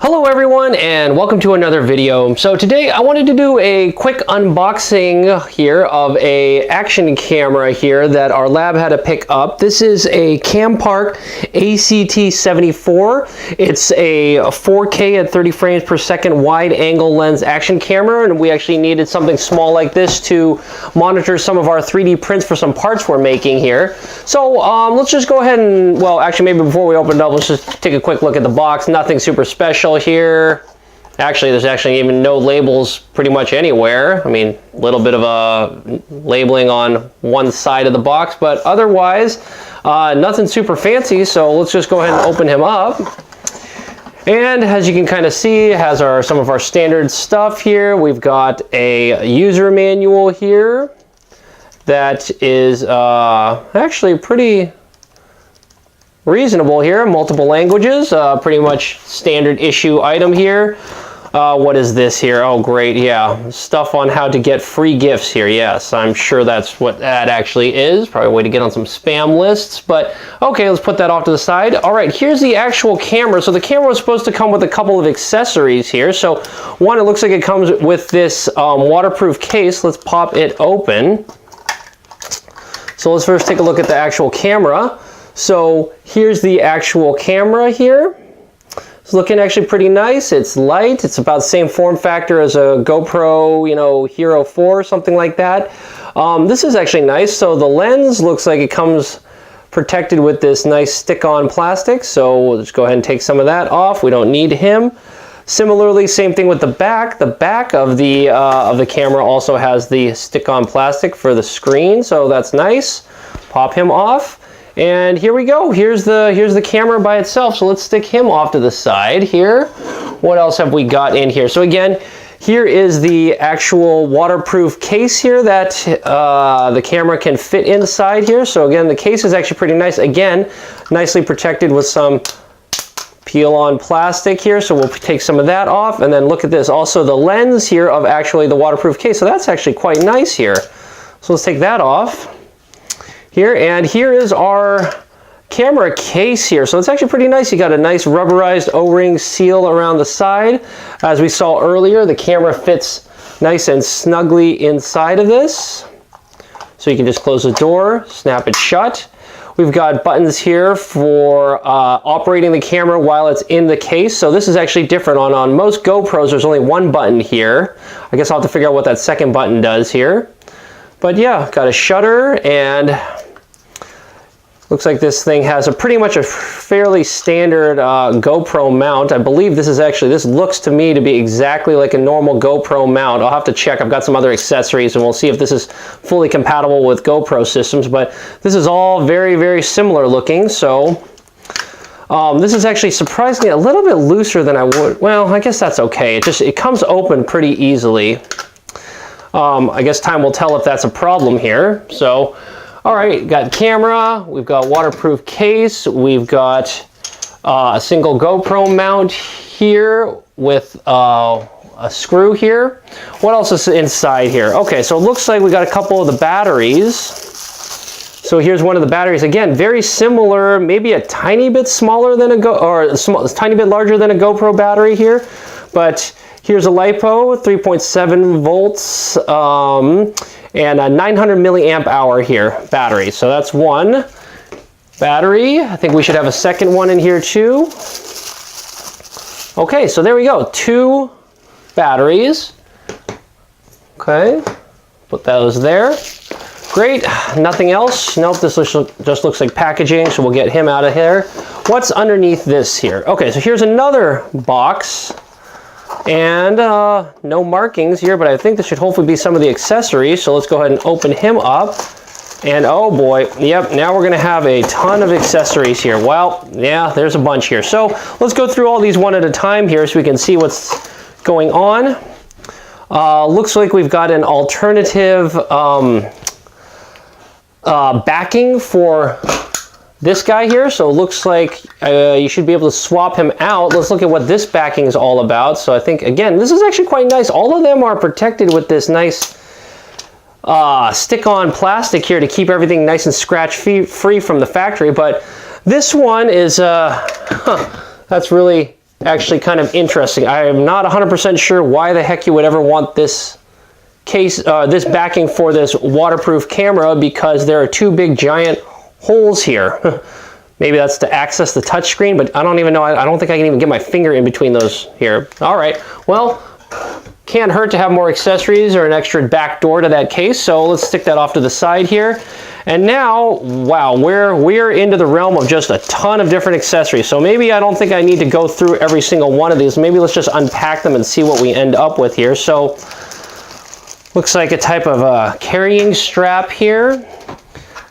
Hello everyone and welcome to another video. So today I wanted to do a quick unboxing here of a action camera here that our lab had to pick up. This is a Campark ACT74. It's a 4K at 30 frames per second wide angle lens action camera, and we actually needed something small like this to monitor some of our 3D prints for some parts we're making here. So let's just go ahead and, well, actually maybe before we open it up, let's just take a quick look at the box. Nothing super special here. Actually, there's actually even no labels pretty much anywhere. I mean, a little bit of a labeling on one side of the box, but otherwise nothing super fancy. So let's just go ahead and open him up. And as you can kind of see, it has some of our standard stuff here. We've got a user manual here that is actually pretty reasonable here, multiple languages, pretty much standard issue item here. What is this here? Oh great, yeah, stuff on how to get free gifts here. Yes, I'm sure that's what that actually is. Probably a way to get on some spam lists, but okay, let's put that off to the side. All right, here's the actual camera. So the camera was supposed to come with a couple of accessories here. So one, it looks like it comes with this waterproof case. Let's pop it open. So let's first take a look at the actual camera. So here's the actual camera here. It's looking actually pretty nice. It's light. It's about the same form factor as a GoPro, Hero 4, something like that. This is actually nice. So the lens looks like it comes protected with this nice stick-on plastic. So we'll just go ahead and take some of that off. We don't need him. Similarly, same thing with the back. The back of the camera also has the stick-on plastic for the screen. So that's nice. Pop him off. And here we go. Here's the camera by itself. So let's stick him off to the side here. What else have we got in here? So again, here is the actual waterproof case here that the camera can fit inside here. So again, the case is actually pretty nice. Again, nicely protected with some peel-on plastic here. So we'll take some of that off. And then look at this. Also the lens here of actually the waterproof case. So that's actually quite nice here. So let's take that off here, and here is our camera case here. So it's actually pretty nice. You got a nice rubberized O-ring seal around the side. As we saw earlier, the camera fits nice and snugly inside of this. So you can just close the door, snap it shut. We've got buttons here for operating the camera while it's in the case. So this is actually different. On most GoPros, there's only one button here. I guess I'll have to figure out what that second button does here. But yeah, got a shutter, and looks like this thing has pretty much a fairly standard GoPro mount. I believe this looks to me to be exactly like a normal GoPro mount. I'll have to check. I've got some other accessories and we'll see if this is fully compatible with GoPro systems, but this is all very, very similar looking. So this is actually surprisingly a little bit looser than I would. Well, I guess that's okay. It comes open pretty easily. I guess time will tell if that's a problem here. So, all right, got camera, we've got waterproof case, we've got a single GoPro mount here with a screw here. What else is inside here? Okay, so it looks like we got a couple of the batteries. So here's one of the batteries. Again, very similar, maybe a tiny bit smaller than a tiny bit larger than a GoPro battery here, but here's a LiPo, 3.7 volts, and a 900 milliamp hour here battery. So that's one battery. I think we should have a second one in here too. Okay, so there we go, 2 batteries. Okay, put those there. Great, nothing else. Nope, this just looks like packaging, so we'll get him out of here. What's underneath this here? Okay, so here's another box. And no markings here, but I think this should hopefully be some of the accessories. So let's go ahead and open him up. And oh boy, yep, now we're gonna have a ton of accessories here. Well, yeah, there's a bunch here. So let's go through all these one at a time here so we can see what's going on. Looks like we've got an alternative backing for this guy here. So it looks like you should be able to swap him out. Let's look at what this backing is all about. So I think, again, this is actually quite nice. All of them are protected with this nice stick-on plastic here to keep everything nice and scratch-free from the factory. But this one is, that's really actually kind of interesting. I am not 100% sure why the heck you would ever want this case, this backing for this waterproof camera, because there are two big giant holes here. Maybe that's to access the touchscreen, but I don't even know. I don't think I can even get my finger in between those here. All right, well, can't hurt to have more accessories or an extra back door to that case, so let's stick that off to the side here. And now, wow, we're into the realm of just a ton of different accessories. So maybe I don't think I need to go through every single one of these. Maybe let's just unpack them and see what we end up with here. So, looks like a type of carrying strap here.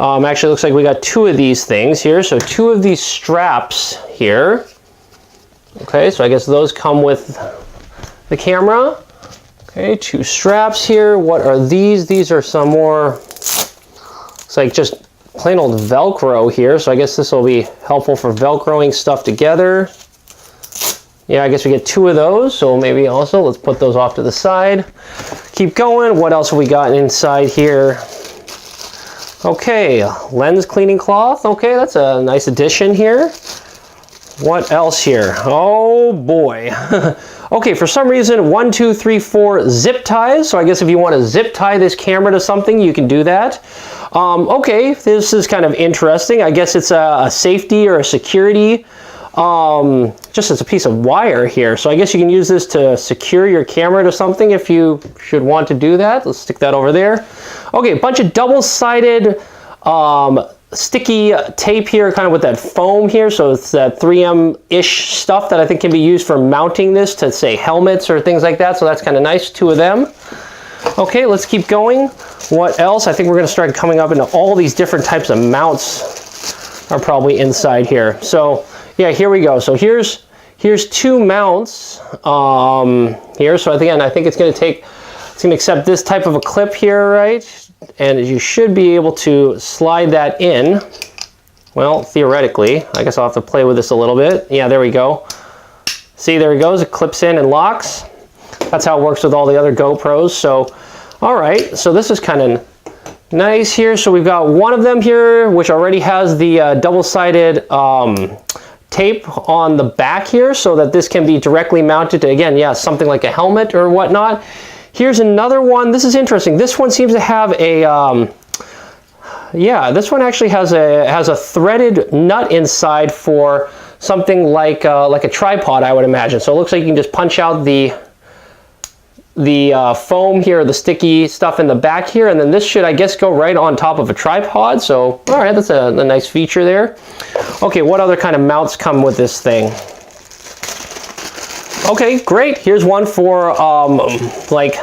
Actually, looks like we got two of these things here. So two of these straps here. Okay, so I guess those come with the camera. Okay, two straps here. What are these? These are some more, it's like just plain old Velcro here. So I guess this will be helpful for Velcroing stuff together. Yeah, I guess we get two of those. So maybe also, let's put those off to the side. Keep going. What else have we got inside here? Okay, lens cleaning cloth. Okay, that's a nice addition here. What else here? Oh boy. Okay, for some reason, 1, 2, 3, 4 zip ties. So I guess if you want to zip tie this camera to something, you can do that. Okay, this is kind of interesting. I guess it's a safety or a security. Just as a piece of wire here. So I guess you can use this to secure your camera to something if you should want to do that. Let's stick that over there. Okay, a bunch of double-sided sticky tape here, kind of with that foam here. So it's that 3M-ish stuff that I think can be used for mounting this to, say, helmets or things like that. So that's kind of nice, two of them. Okay, let's keep going. What else? I think we're going to start coming up into all these different types of mounts are probably inside here. So yeah, here we go. So here's two mounts here. So I think it's going to accept this type of a clip here, right? And you should be able to slide that in. Well, theoretically, I guess I'll have to play with this a little bit. Yeah, there we go. See, there it goes. It clips in and locks. That's how it works with all the other GoPros. So, all right. So this is kind of nice here. So we've got one of them here, which already has the double-sided tape on the back here, so that this can be directly mounted to, again, yeah, something like a helmet or whatnot. Here's another one. This is interesting. This one seems to have a, yeah, this one actually has a threaded nut inside for something like a tripod, I would imagine. So it looks like you can just punch out the foam here, the sticky stuff in the back here, and then this should, I guess, go right on top of a tripod. So, all right, that's a nice feature there. Okay, what other kind of mounts come with this thing? Okay, great. Here's one for like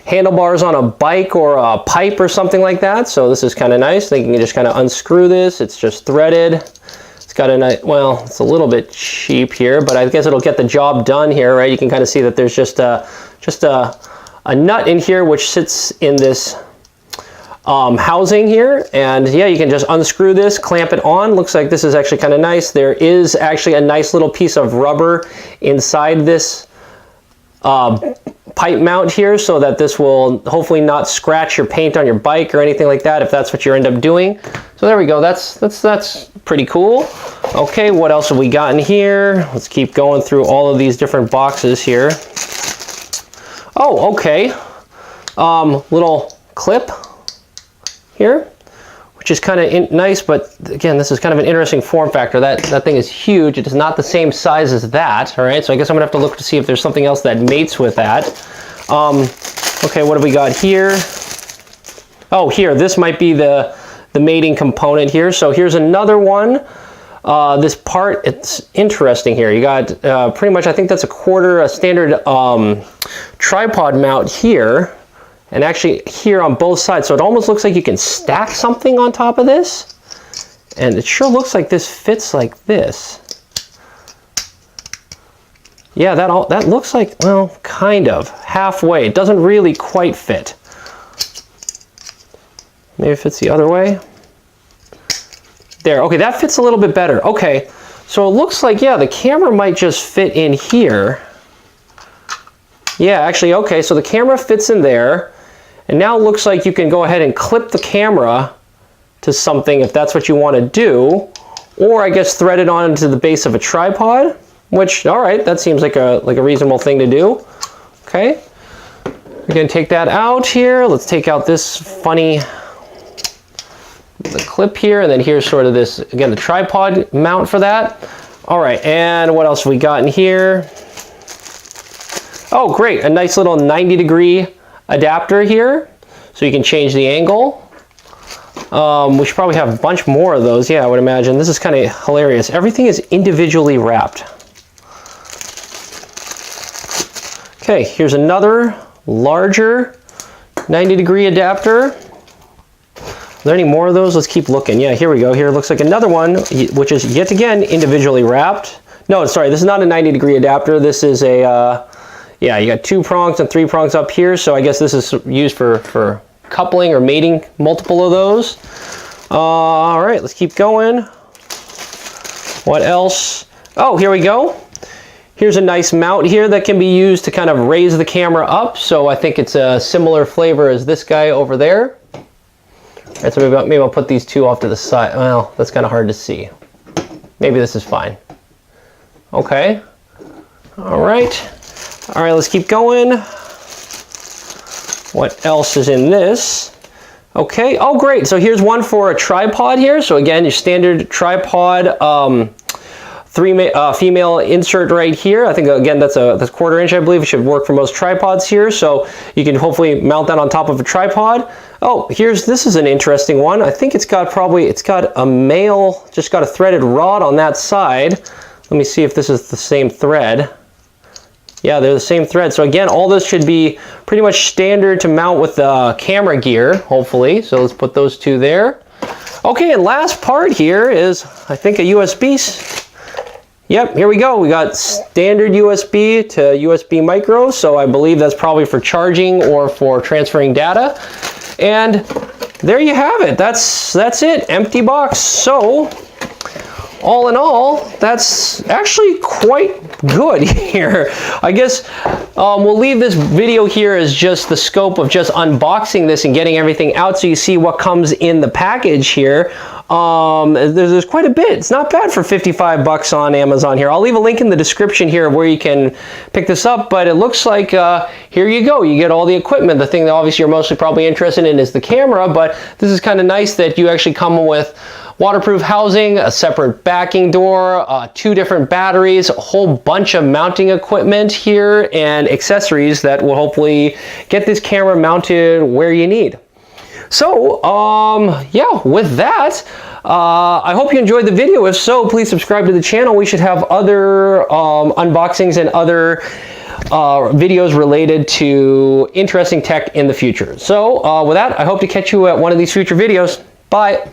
handlebars on a bike or a pipe or something like that. So this is kind of nice. They can just kind of unscrew this. It's just threaded. It's got a nice, well, it's a little bit cheap here, but I guess it'll get the job done here, right? You can kind of see that there's just a nut in here which sits in this housing here, and yeah, you can just unscrew this, clamp it on. Looks like this is actually kind of nice. There is actually a nice little piece of rubber inside this pipe mount here, so that this will hopefully not scratch your paint on your bike or anything like that, if that's what you end up doing. So there we go. That's pretty cool. Okay, what else have we got in here? Let's keep going through all of these different boxes here. Oh, okay. Little clip here, which is kind of nice, but again, this is kind of an interesting form factor. That thing is huge. It is not the same size as that, all right? So I guess I'm gonna have to look to see if there's something else that mates with that. Okay, what have we got here? Oh, here, this might be the mating component here. So here's another one. This part, it's interesting here. You got pretty much, I think that's a standard tripod mount here. And actually here on both sides, so it almost looks like you can stack something on top of this. And it sure looks like this fits like this. Yeah, that looks like, well, kind of, halfway. It doesn't really quite fit. Maybe it fits the other way. There, okay, that fits a little bit better. Okay, so it looks like, yeah, the camera might just fit in here. Yeah, actually, okay, so the camera fits in there. And now it looks like you can go ahead and clip the camera to something if that's what you want to do. Or I guess thread it onto the base of a tripod. which, all right, that seems like a reasonable thing to do. Okay, we're gonna take that out here. Let's take out this funny the clip here, and then here's sort of this, again, the tripod mount for that. All right, and what else have we got in here? Oh, great, a nice little 90-degree adapter here, so you can change the angle. We should probably have a bunch more of those. Yeah, I would imagine. This is kind of hilarious. Everything is individually wrapped. Okay, here's another larger 90-degree adapter. Are there any more of those? Let's keep looking. Yeah, here we go. Here looks like another one, which is yet again individually wrapped. No, sorry, this is not a 90-degree adapter. This is a, yeah, you got 2 prongs and 3 prongs up here. So I guess this is used for coupling or mating multiple of those. All right, let's keep going. What else? Oh, here we go. Here's a nice mount here that can be used to kind of raise the camera up. So I think it's a similar flavor as this guy over there. All right, so maybe I'll put these 2 off to the side. Well, that's kind of hard to see. Maybe this is fine. Okay. All right. All right, let's keep going. What else is in this? Okay, oh great, so here's one for a tripod here. So again, your standard tripod, 3 female insert right here. I think again that's 1/4 inch, I believe. It should work for most tripods here. So you can hopefully mount that on top of a tripod. Oh, this is an interesting one. I think it's got a male, just got a threaded rod on that side. Let me see if this is the same thread. Yeah, they're the same thread. So again, all this should be pretty much standard to mount with the camera gear, hopefully. So let's put those 2 there. Okay, and last part here is, I think, a USB. Yep, here we go. We got standard USB to USB micro. So I believe that's probably for charging or for transferring data. And there you have it. That's it. Empty box. So all in all, that's actually quite good here. I guess we'll leave this video here as just the scope of just unboxing this and getting everything out so you see what comes in the package here. There's quite a bit. It's not bad for 55 bucks on Amazon here. I'll leave a link in the description here where you can pick this up, but it looks like here you go. You get all the equipment. The thing that obviously you're mostly probably interested in is the camera, but this is kind of nice that you actually come with waterproof housing, a separate backing door, 2 different batteries, a whole bunch of mounting equipment here, and accessories that will hopefully get this camera mounted where you need. So, yeah, with that, I hope you enjoyed the video. If so, please subscribe to the channel. We should have other unboxings and other videos related to interesting tech in the future. So, with that, I hope to catch you at one of these future videos. Bye.